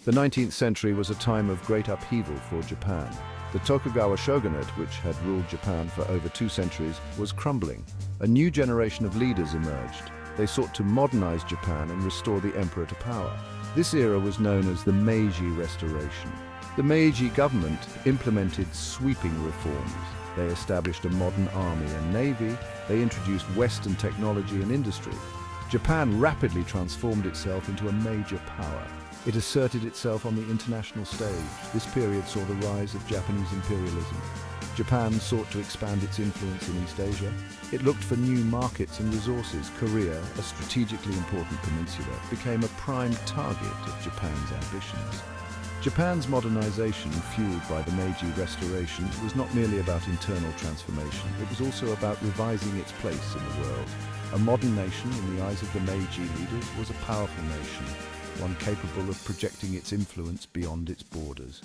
The 19th century was a time of great upheaval for Japan. The Tokugawa shogunate, which had ruled Japan for over 2 centuries, was crumbling. A new generation of leaders emerged. They sought to modernize Japan and restore the emperor to power. This era was known as the Meiji Restoration. The Meiji government implemented sweeping reforms. They established a modern army and navy. They introduced Western technology and industry. Japan rapidly transformed itself into a major power. It asserted itself on the international stage. This period saw the rise of Japanese imperialism. Japan sought to expand its influence in East Asia. It looked for new markets and resources. Korea, a strategically important peninsula, became a prime target of Japan's ambitions. Japan's modernization, fueled by the Meiji Restoration, was not merely about internal transformation. It was also about revising its place in the world. A modern nation, in the eyes of the Meiji leaders, was a powerful nation, one capable of projecting its influence beyond its borders.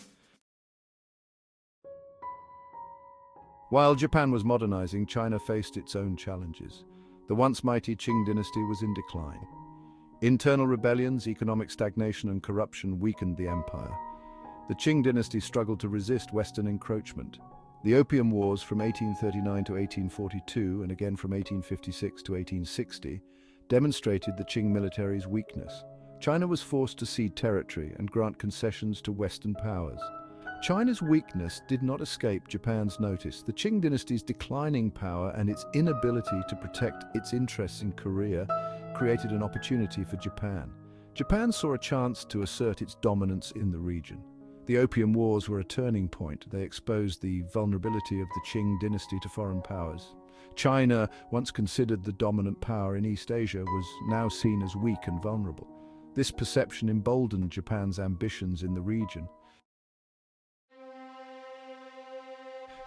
While Japan was modernizing, China faced its own challenges. The once mighty Qing dynasty was in decline. Internal rebellions, economic stagnation, and corruption weakened the empire. The Qing dynasty struggled to resist Western encroachment. The Opium Wars from 1839 to 1842 and again from 1856 to 1860 demonstrated the Qing military's weakness. China was forced to cede territory and grant concessions to Western powers. China's weakness did not escape Japan's notice. The Qing dynasty's declining power and its inability to protect its interests in Korea created an opportunity for Japan. Japan saw a chance to assert its dominance in the region. The Opium Wars were a turning point. They exposed the vulnerability of the Qing dynasty to foreign powers. China, once considered the dominant power in East Asia, was now seen as weak and vulnerable. This perception emboldened Japan's ambitions in the region.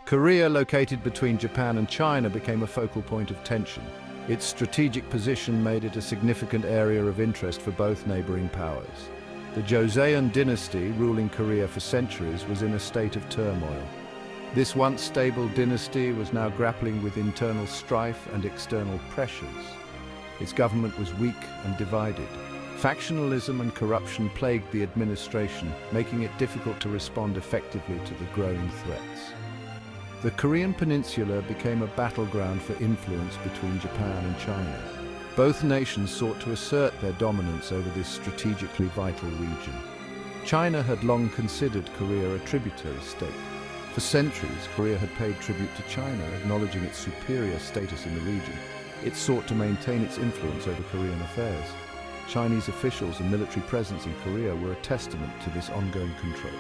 Korea, located between Japan and China, became a focal point of tension. Its strategic position made it a significant area of interest for both neighboring powers. The Joseon dynasty, ruling Korea for centuries, was in a state of turmoil. This once stable dynasty was now grappling with internal strife and external pressures. Its government was weak and divided. Factionalism and corruption plagued the administration, making it difficult to respond effectively to the growing threats. The Korean peninsula became a battleground for influence between Japan and China. Both nations sought to assert their dominance over this strategically vital region. China had long considered Korea a tributary state. For centuries, Korea had paid tribute to China, acknowledging its superior status in the region. It sought to maintain its influence over Korean affairs. Chinese officials and military presence in Korea were a testament to this ongoing control.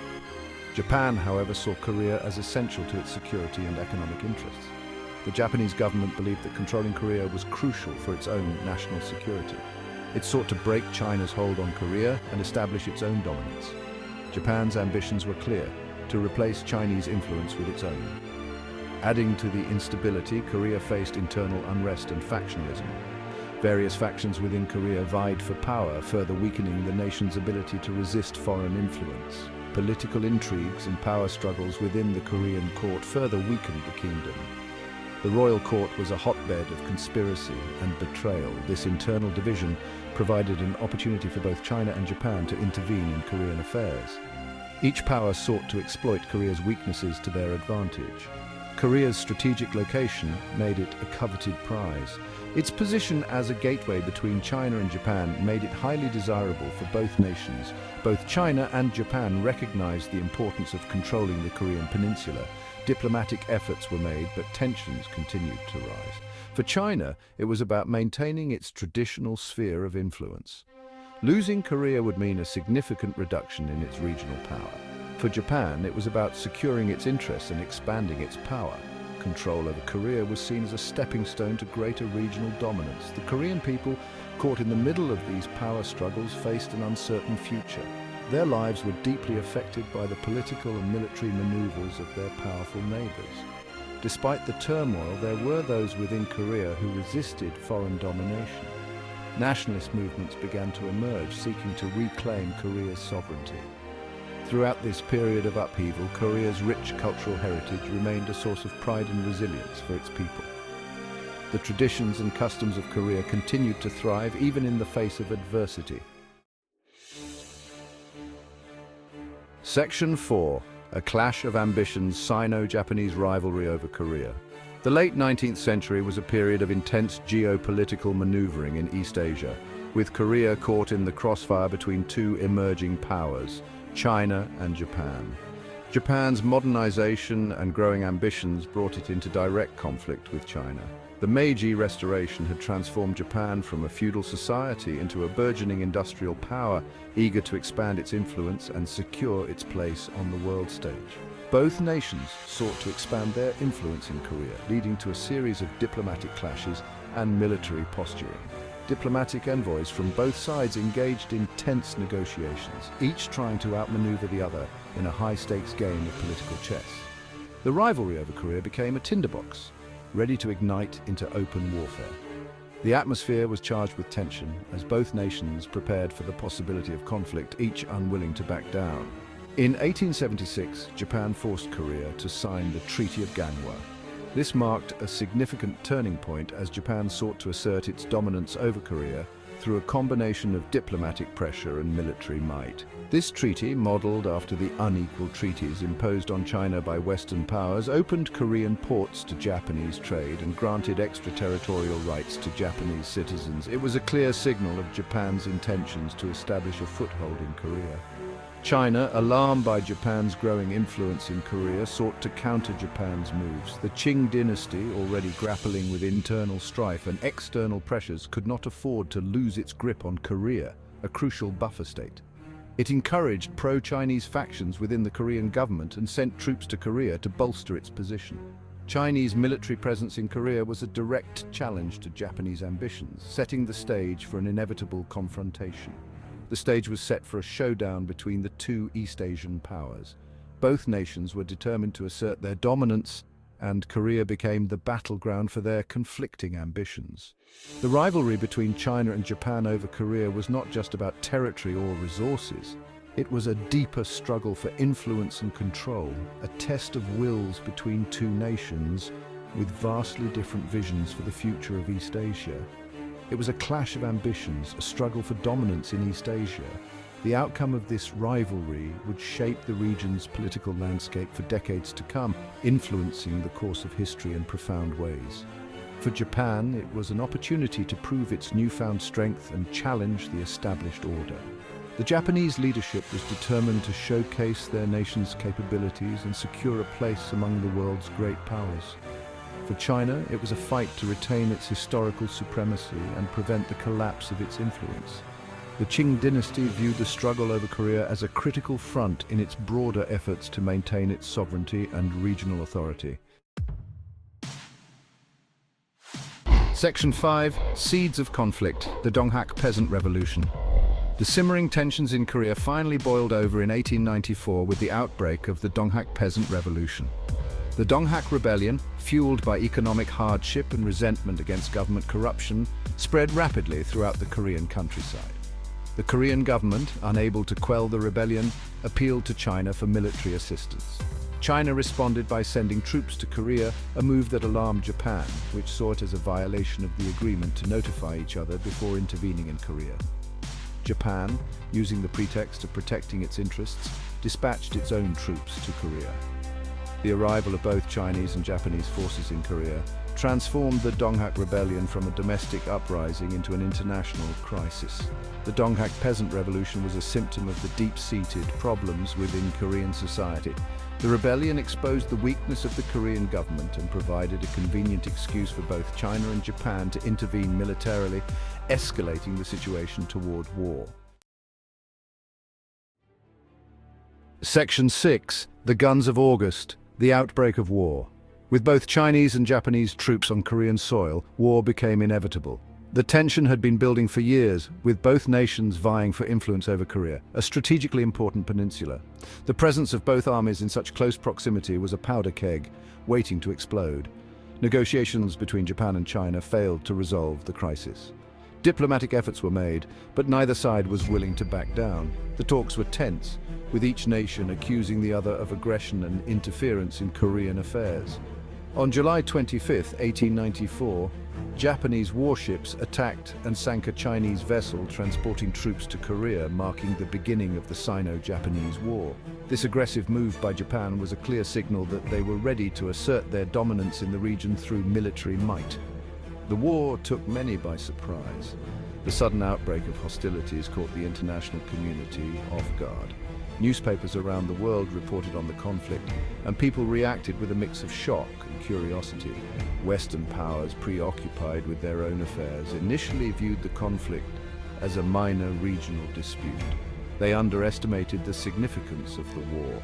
Japan, however, saw Korea as essential to its security and economic interests. The Japanese government believed that controlling Korea was crucial for its own national security. It sought to break China's hold on Korea and establish its own dominance. Japan's ambitions were clear: to replace Chinese influence with its own. Adding to the instability, Korea faced internal unrest and factionalism. Various factions within Korea vied for power, further weakening the nation's ability to resist foreign influence. Political intrigues and power struggles within the Korean court further weakened the kingdom. The royal court was a hotbed of conspiracy and betrayal. This internal division provided an opportunity for both China and Japan to intervene in Korean affairs. Each power sought to exploit Korea's weaknesses to their advantage. Korea's strategic location made it a coveted prize. Its position as a gateway between China and Japan made it highly desirable for both nations. Both China and Japan recognized the importance of controlling the Korean peninsula. Diplomatic efforts were made, but tensions continued to rise. For China, it was about maintaining its traditional sphere of influence. Losing Korea would mean a significant reduction in its regional power. For Japan, it was about securing its interests and expanding its power. Control over Korea was seen as a stepping stone to greater regional dominance. The Korean people, caught in the middle of these power struggles, faced an uncertain future. Their lives were deeply affected by the political and military maneuvers of their powerful neighbors. Despite the turmoil, there were those within Korea who resisted foreign domination. Nationalist movements began to emerge, seeking to reclaim Korea's sovereignty. Throughout this period of upheaval, Korea's rich cultural heritage remained a source of pride and resilience for its people. The traditions and customs of Korea continued to thrive even in the face of adversity. Section 4. A clash of ambitions, Sino-Japanese rivalry over Korea. The late 19th century was a period of intense geopolitical maneuvering in East Asia, with Korea caught in the crossfire between two emerging powers, China and Japan. Japan's modernization and growing ambitions brought it into direct conflict with China. The Meiji Restoration had transformed Japan from a feudal society into a burgeoning industrial power, eager to expand its influence and secure its place on the world stage. Both nations sought to expand their influence in Korea, leading to a series of diplomatic clashes and military posturing. Diplomatic envoys from both sides engaged in tense negotiations, each trying to outmaneuver the other in a high-stakes game of political chess. The rivalry over Korea became a tinderbox, ready to ignite into open warfare. The atmosphere was charged with tension as both nations prepared for the possibility of conflict, each unwilling to back down. In 1876, Japan forced Korea to sign the Treaty of Ganhwa. This marked a significant turning point as Japan sought to assert its dominance over Korea through a combination of diplomatic pressure and military might. This treaty, modeled after the unequal treaties imposed on China by Western powers, opened Korean ports to Japanese trade and granted extraterritorial rights to Japanese citizens. It was a clear signal of Japan's intentions to establish a foothold in Korea. China, alarmed by Japan's growing influence in Korea, sought to counter Japan's moves. The Qing dynasty, already grappling with internal strife and external pressures, could not afford to lose its grip on Korea, a crucial buffer state. It encouraged pro-Chinese factions within the Korean government and sent troops to Korea to bolster its position. Chinese military presence in Korea was a direct challenge to Japanese ambitions, setting the stage for an inevitable confrontation. The stage was set for a showdown between the two East Asian powers. Both nations were determined to assert their dominance, and Korea became the battleground for their conflicting ambitions. The rivalry between China and Japan over Korea was not just about territory or resources. It was a deeper struggle for influence and control, a test of wills between two nations with vastly different visions for the future of East Asia. It was a clash of ambitions, a struggle for dominance in East Asia. The outcome of this rivalry would shape the region's political landscape for decades to come, influencing the course of history in profound ways. For Japan, it was an opportunity to prove its newfound strength and challenge the established order. The Japanese leadership was determined to showcase their nation's capabilities and secure a place among the world's great powers. For China, it was a fight to retain its historical supremacy and prevent the collapse of its influence. The Qing dynasty viewed the struggle over Korea as a critical front in its broader efforts to maintain its sovereignty and regional authority. Section 5. Seeds of Conflict, the Donghak Peasant Revolution. The simmering tensions in Korea finally boiled over in 1894 with the outbreak of the Donghak Peasant Revolution. The Donghak Rebellion, fueled by economic hardship and resentment against government corruption, spread rapidly throughout the Korean countryside. The Korean government, unable to quell the rebellion, appealed to China for military assistance. China responded by sending troops to Korea, a move that alarmed Japan, which saw it as a violation of the agreement to notify each other before intervening in Korea. Japan, using the pretext of protecting its interests, dispatched its own troops to Korea. The arrival of both Chinese and Japanese forces in Korea transformed the Donghak Rebellion from a domestic uprising into an international crisis. The Donghak Peasant Revolution was a symptom of the deep-seated problems within Korean society. The rebellion exposed the weakness of the Korean government and provided a convenient excuse for both China and Japan to intervene militarily, escalating the situation toward war. Section 6. The Guns of August. The outbreak of war. With both Chinese and Japanese troops on Korean soil, war became inevitable. The tension had been building for years, with both nations vying for influence over Korea, a strategically important peninsula. The presence of both armies in such close proximity was a powder keg, waiting to explode. Negotiations between Japan and China failed to resolve the crisis. Diplomatic efforts were made, but neither side was willing to back down. The talks were tense, with each nation accusing the other of aggression and interference in Korean affairs. On July 25, 1894, Japanese warships attacked and sank a Chinese vessel transporting troops to Korea, marking the beginning of the Sino-Japanese War. This aggressive move by Japan was a clear signal that they were ready to assert their dominance in the region through military might. The war took many by surprise. The sudden outbreak of hostilities caught the international community off guard. Newspapers around the world reported on the conflict, and people reacted with a mix of shock and curiosity. Western powers, preoccupied with their own affairs, initially viewed the conflict as a minor regional dispute. They underestimated the significance of the war,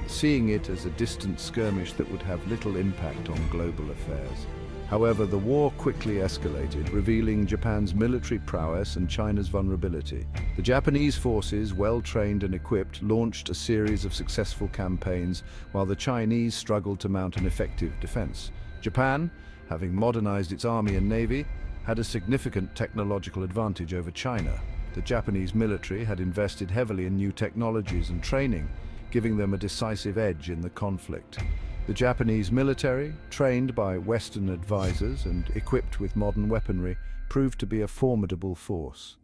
seeing it as a distant skirmish that would have little impact on global affairs. However, the war quickly escalated, revealing Japan's military prowess and China's vulnerability. The Japanese forces, well trained and equipped, launched a series of successful campaigns, while the Chinese struggled to mount an effective defense. Japan, having modernized its army and navy, had a significant technological advantage over China. The Japanese military had invested heavily in new technologies and training, giving them a decisive edge in the conflict. The Japanese military, trained by Western advisors and equipped with modern weaponry, proved to be a formidable force.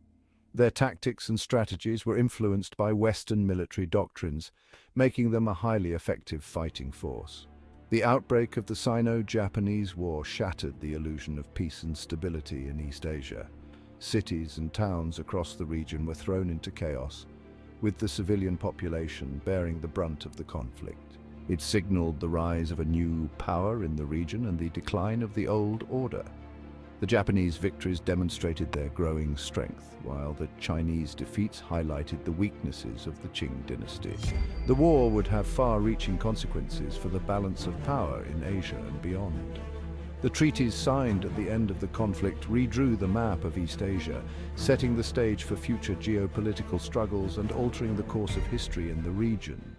Their tactics and strategies were influenced by Western military doctrines, making them a highly effective fighting force. The outbreak of the Sino-Japanese War shattered the illusion of peace and stability in East Asia. Cities and towns across the region were thrown into chaos, with the civilian population bearing the brunt of the conflict. It signaled the rise of a new power in the region and the decline of the old order. The Japanese victories demonstrated their growing strength, while the Chinese defeats highlighted the weaknesses of the Qing dynasty. The war would have far-reaching consequences for the balance of power in Asia and beyond. The treaties signed at the end of the conflict redrew the map of East Asia, setting the stage for future geopolitical struggles and altering the course of history in the region.